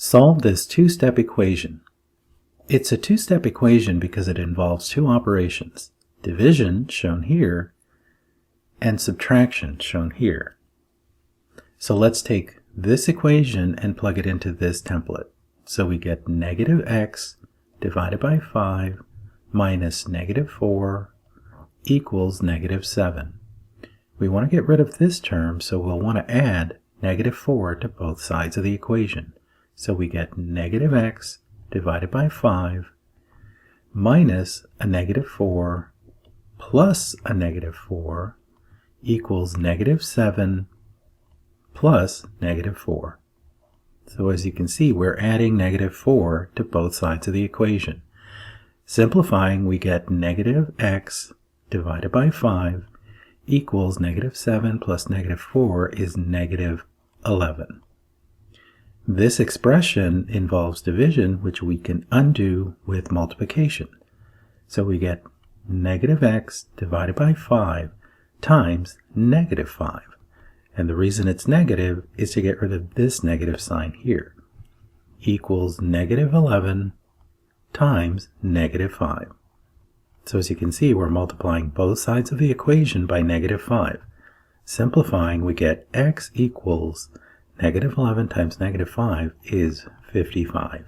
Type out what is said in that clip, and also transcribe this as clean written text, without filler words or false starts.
Solve this two-step equation. It's a two-step equation because it involves two operations, division, shown here, and subtraction, shown here. So let's take this equation and plug it into this template. So we get negative x divided by 5 minus negative 4 equals negative 7. We want to get rid of this term, so we'll want to add negative 4 to both sides of the equation. So we get negative x divided by 5 minus a negative 4 plus a negative 4 equals negative 7 plus negative 4. So as you can see, we're adding negative 4 to both sides of the equation. Simplifying, we get negative x divided by 5 equals negative 7 plus negative 4 is negative 11. This expression involves division, which we can undo with multiplication. So we get negative x divided by 5 times negative 5. And the reason it's negative is to get rid of this negative sign here. Equals negative 11 times negative 5. So as you can see, we're multiplying both sides of the equation by negative 5. Simplifying, we get x equals negative 11 times negative 5 is 55.